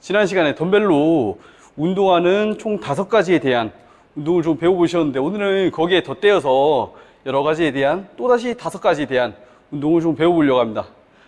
지난 시간에 덤벨로 운동하는 총 5가지에 대한 운동을 좀 배워보셨는데, 오늘은 거기에 덧대어서 여러 가지에 대한 또다시 5가지에 대한 운동을 좀 배워보려고 합니다.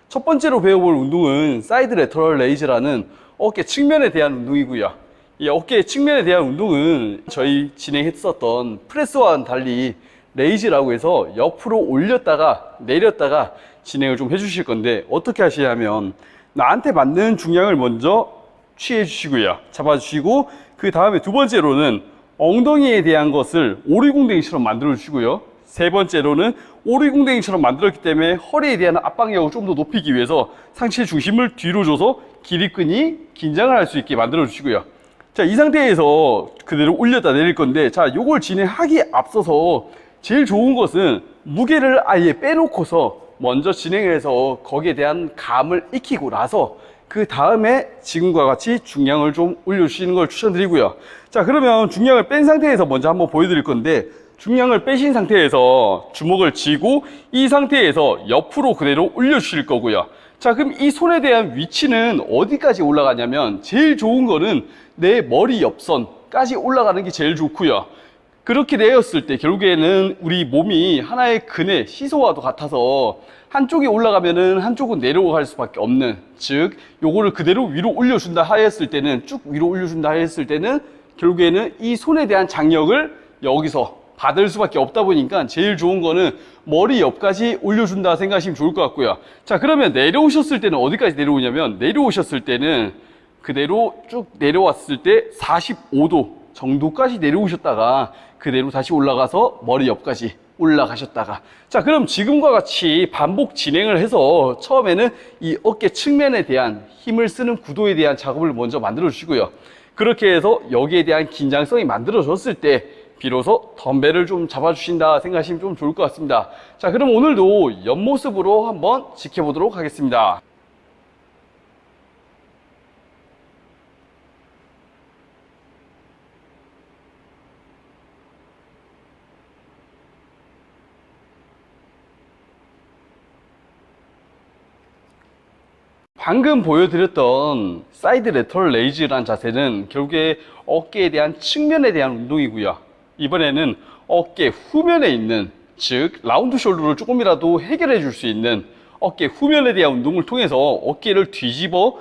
첫 번째로 배워볼 운동은 사이드 레터럴 레이즈라는 어깨 측면에 대한 운동이고요. 이 어깨 측면에 대한 운동은 저희 진행했었던 프레스와는 달리 레이즈라고 해서 옆으로 올렸다가 내렸다가 진행을 좀 해주실 건데, 어떻게 하시냐면 나한테 맞는 중량을 먼저 취해 주시고요, 잡아주시고, 그 다음에 두 번째로는 엉덩이에 대한 것을 오리궁뎅이처럼 만들어 주시고요, 세 번째로는 오리궁뎅이처럼 만들었기 때문에 허리에 대한 압박력을 좀 더 높이기 위해서 상체 중심을 뒤로 줘서 기립근이 긴장을 할 수 있게 만들어 주시고요. 자, 이 상태에서 그대로 올렸다 내릴 건데, 자, 요걸 진행하기에 앞서서 제일 좋은 것은 무게를 아예 빼놓고서 먼저 진행을 해서 거기에 대한 감을 익히고 나서 그 다음에 지금과 같이 중량을 좀 올려주시는 걸 추천드리고요. 자, 그러면 중량을 뺀 상태에서 먼저 한번 보여드릴 건데, 중량을 빼신 상태에서 주먹을 쥐고 이 상태에서 옆으로 그대로 올려주실 거고요. 자, 그럼 이 손에 대한 위치는 어디까지 올라가냐면, 제일 좋은 거는 내 머리 옆선까지 올라가는 게 제일 좋고요. 그렇게 되었을 때 결국에는 우리 몸이 하나의 근의 시소와도 같아서 한쪽이 올라가면은 한쪽은 내려갈 수밖에 없는, 즉 요거를 그대로 위로 올려준다 하였을 때는, 쭉 위로 올려준다 하였을 때는 결국에는 이 손에 대한 장력을 여기서 받을 수밖에 없다 보니까 제일 좋은 거는 머리 옆까지 올려준다 생각하시면 좋을 것 같고요. 자, 그러면 내려오셨을 때는 어디까지 내려오냐면, 내려오셨을 때는 그대로 쭉 내려왔을 때 45도 정도까지 내려오셨다가 그대로 다시 올라가서 머리 옆까지 올라가셨다가, 자, 그럼 지금과 같이 반복 진행을 해서 처음에는 이 어깨 측면에 대한 힘을 쓰는 구도에 대한 작업을 먼저 만들어 주시고요. 그렇게 해서 여기에 대한 긴장성이 만들어졌을 때 비로소 덤벨을 좀 잡아주신다 생각하시면 좀 좋을 것 같습니다. 자, 그럼 오늘도 옆모습으로 한번 지켜보도록 하겠습니다. 방금 보여드렸던 사이드 레터럴 레이즈라는 자세는 결국에 어깨에 대한 측면에 대한 운동이고요. 이번에는 어깨 후면에 있는, 즉 라운드 숄더를 조금이라도 해결해 줄 수 있는 어깨 후면에 대한 운동을 통해서 어깨를 뒤집어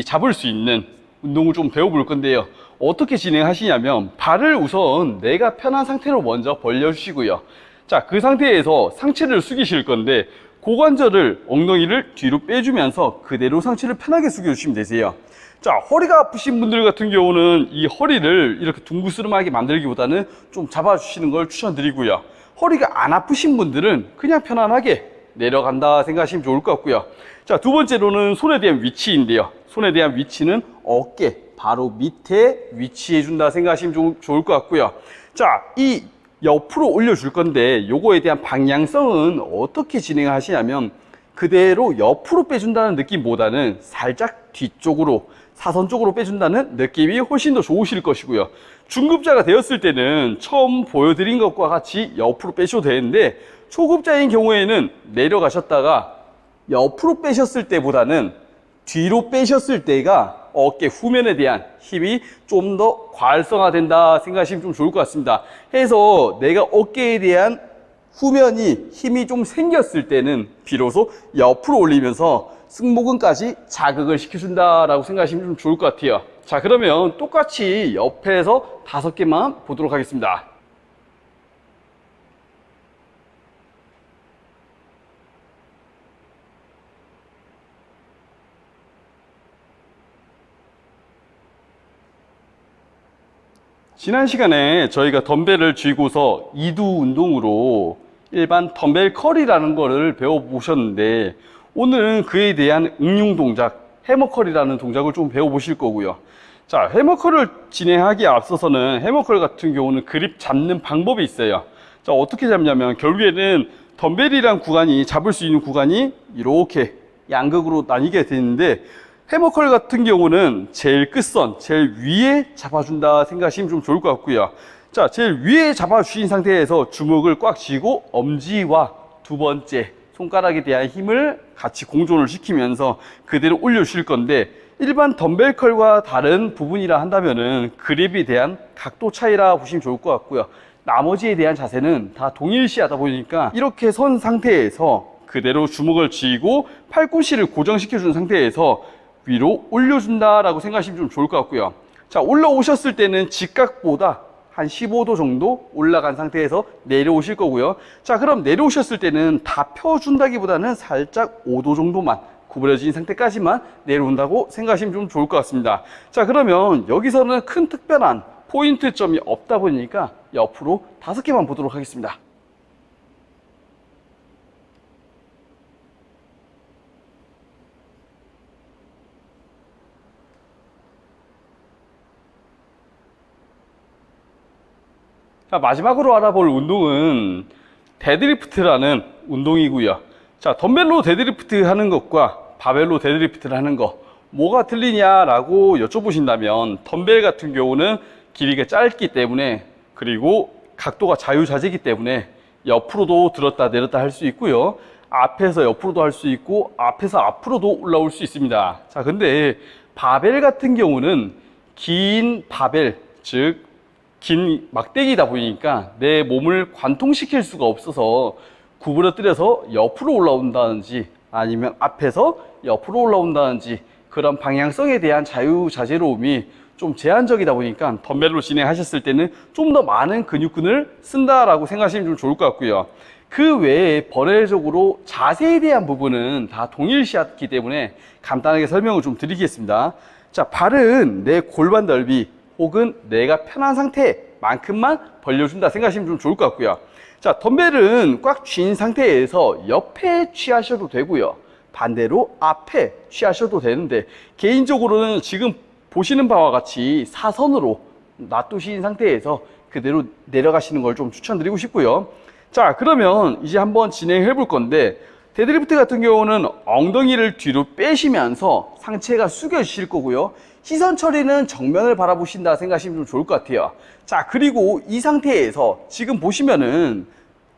잡을 수 있는 운동을 좀 배워볼 건데요. 어떻게 진행하시냐면, 발을 우선 내가 편한 상태로 먼저 벌려주시고요. 자, 그 상태에서 상체를 숙이실 건데, 고관절을, 엉덩이를 뒤로 빼주면서 그대로 상체를 편하게 숙여주시면 되세요. 자, 허리가 아프신 분들 같은 경우는 이 허리를 이렇게 둥그스름하게 만들기보다는 좀 잡아주시는 걸 추천드리고요. 허리가 안 아프신 분들은 그냥 편안하게 내려간다 생각하시면 좋을 것 같고요. 자, 두 번째로는 손에 대한 위치인데요. 손에 대한 위치는 어깨 바로 밑에 위치해 준다 생각하시면 좋을 것 같고요. 자, 이 옆으로 올려줄 건데, 요거에 대한 방향성은 어떻게 진행하시냐면, 그대로 옆으로 빼준다는 느낌보다는 살짝 뒤쪽으로, 사선 쪽으로 빼준다는 느낌이 훨씬 더 좋으실 것이고요. 중급자가 되었을 때는 처음 보여드린 것과 같이 옆으로 빼셔도 되는데, 초급자인 경우에는 내려가셨다가 옆으로 빼셨을 때보다는 뒤로 빼셨을 때가 어깨 후면에 대한 힘이 좀 더 활성화된다 생각하시면 좀 좋을 것 같습니다. 해서 내가 어깨에 대한 후면이 힘이 좀 생겼을 때는 비로소 옆으로 올리면서 승모근까지 자극을 시켜준다라고 생각하시면 좀 좋을 것 같아요. 자, 그러면 똑같이 옆에서 5개만 보도록 하겠습니다. 지난 시간에 저희가 덤벨을 쥐고서 이두 운동으로 일반 덤벨 컬이라는 거를 배워보셨는데, 오늘은 그에 대한 응용 동작, 해머컬이라는 동작을 좀 배워보실 거고요. 자, 해머컬을 진행하기에 앞서서는 해머컬 같은 경우는 그립 잡는 방법이 있어요. 자, 어떻게 잡냐면, 결국에는 덤벨이란 구간이, 잡을 수 있는 구간이 이렇게 양극으로 나뉘게 되는데, 해머컬 같은 경우는 제일 끝선, 제일 위에 잡아준다 생각하시면 좀 좋을 것 같고요. 자, 제일 위에 잡아주신 상태에서 주먹을 꽉 쥐고 엄지와 두 번째 손가락에 대한 힘을 같이 공존을 시키면서 그대로 올려주실 건데, 일반 덤벨 컬과 다른 부분이라 한다면은 그립에 대한 각도 차이라 보시면 좋을 것 같고요. 나머지에 대한 자세는 다 동일시하다 보니까 이렇게 선 상태에서 그대로 주먹을 쥐고 팔꿈치를 고정시켜 준 상태에서 위로 올려준다라고 생각하시면 좀 좋을 것 같고요. 자, 올라오셨을 때는 직각보다 한 15도 정도 올라간 상태에서 내려오실 거고요. 자, 그럼 내려오셨을 때는 다 펴준다기보다는 살짝 5도 정도만 구부려진 상태까지만 내려온다고 생각하시면 좀 좋을 것 같습니다. 자, 그러면 여기서는 큰 특별한 포인트점이 없다 보니까 옆으로 5개만 보도록 하겠습니다. 자, 마지막으로 알아볼 운동은 데드리프트라는 운동이고요. 자, 덤벨로 데드리프트 하는 것과 바벨로 데드리프트를 하는 거 뭐가 틀리냐라고 여쭤보신다면 덤벨 같은 경우는 길이가 짧기 때문에 그리고 각도가 자유자재이기 때문에 옆으로도 들었다 내렸다 할 수 있고요. 앞에서 옆으로도 할 수 있고 앞에서 앞으로도 올라올 수 있습니다. 자, 근데 바벨 같은 경우는 긴 바벨, 즉 긴 막대기다 보니까 내 몸을 관통시킬 수가 없어서 구부러뜨려서 옆으로 올라온다든지 아니면 앞에서 옆으로 올라온다든지 그런 방향성에 대한 자유자재로움이 좀 제한적이다 보니까 덤벨로 진행하셨을 때는 좀 더 많은 근육근을 쓴다라고 생각하시면 좀 좋을 것 같고요. 그 외에 번외적으로 자세에 대한 부분은 다 동일시하기 때문에 간단하게 설명을 좀 드리겠습니다. 자, 발은 내 골반 넓이 혹은 내가 편한 상태만큼만 벌려준다 생각하시면 좀 좋을 것 같고요. 자, 덤벨은 꽉 쥔 상태에서 옆에 취하셔도 되고요. 반대로 앞에 취하셔도 되는데 개인적으로는 지금 보시는 바와 같이 사선으로 놔두신 상태에서 그대로 내려가시는 걸 좀 추천드리고 싶고요. 자, 그러면 이제 한번 진행해 볼 건데 데드리프트 같은 경우는 엉덩이를 뒤로 빼시면서 상체가 숙여지실 거고요. 시선 처리는 정면을 바라보신다 생각하시면 좀 좋을 것 같아요. 자, 그리고 이 상태에서 지금 보시면은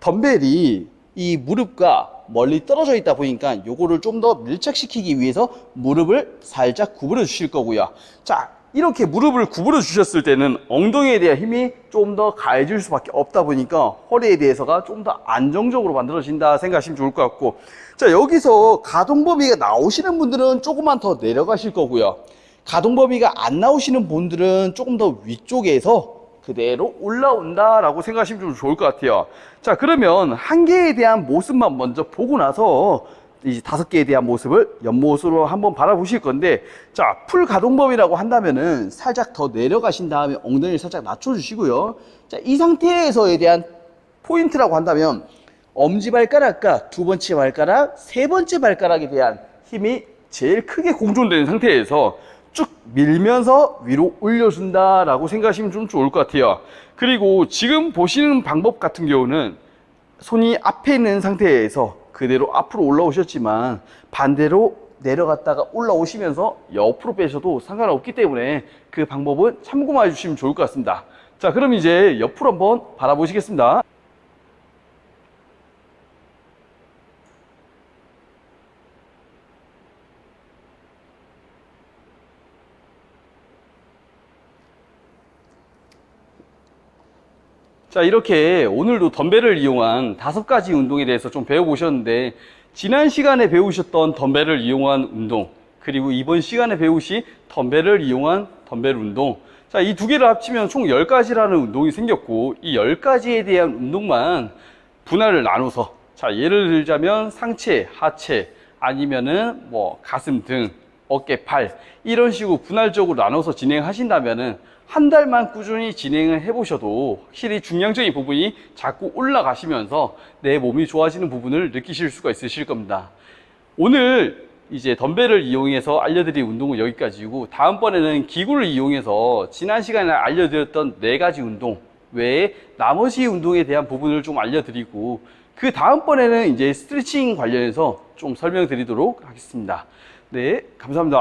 덤벨이 이 무릎과 멀리 떨어져 있다 보니까 요거를 좀 더 밀착시키기 위해서 무릎을 살짝 구부려 주실 거고요. 자, 이렇게 무릎을 구부려 주셨을 때는 엉덩이에 대한 힘이 좀 더 가해질 수밖에 없다 보니까 허리에 대해서가 좀 더 안정적으로 만들어진다 생각하시면 좋을 것 같고, 자, 여기서 가동 범위가 나오시는 분들은 조금만 더 내려가실 거고요. 가동 범위가 안 나오시는 분들은 조금 더 위쪽에서 그대로 올라온다라고 생각하시면 좀 좋을 것 같아요. 자, 그러면 한 개에 대한 모습만 먼저 보고 나서 이제 5개에 대한 모습을 옆모습으로 한번 바라보실 건데, 자, 풀 가동 범위라고 한다면은 살짝 더 내려가신 다음에 엉덩이를 살짝 낮춰주시고요. 자, 이 상태에서에 대한 포인트라고 한다면 엄지발가락과 2번째 발가락, 3번째 발가락에 대한 힘이 제일 크게 공존되는 상태에서 쭉 밀면서 위로 올려준다라고 생각하시면 좀 좋을 것 같아요. 그리고 지금 보시는 방법 같은 경우는 손이 앞에 있는 상태에서 그대로 앞으로 올라오셨지만 반대로 내려갔다가 올라오시면서 옆으로 빼셔도 상관없기 때문에 그 방법은 참고만 해주시면 좋을 것 같습니다. 자, 그럼 이제 옆으로 한번 바라보시겠습니다. 자, 이렇게 오늘도 덤벨을 이용한 5가지 운동에 대해서 좀 배워보셨는데, 지난 시간에 배우셨던 덤벨을 이용한 운동, 그리고 이번 시간에 배우신 덤벨을 이용한 덤벨 운동, 자, 이 2개를 합치면 총 10가지라는 운동이 생겼고, 이 10가지에 대한 운동만 분할을 나눠서, 자, 예를 들자면 상체, 하체, 아니면은 뭐 가슴, 등, 어깨, 팔, 이런 식으로 분할적으로 나눠서 진행하신다면은 한 달만 꾸준히 진행을 해보셔도 확실히 중량적인 부분이 자꾸 올라가시면서 내 몸이 좋아지는 부분을 느끼실 수가 있으실 겁니다. 오늘 이제 덤벨을 이용해서 알려드린 운동은 여기까지고, 다음번에는 기구를 이용해서 지난 시간에 알려드렸던 4가지 운동 외에 나머지 운동에 대한 부분을 좀 알려드리고, 그 다음번에는 이제 스트레칭 관련해서 좀 설명드리도록 하겠습니다. 네, 감사합니다.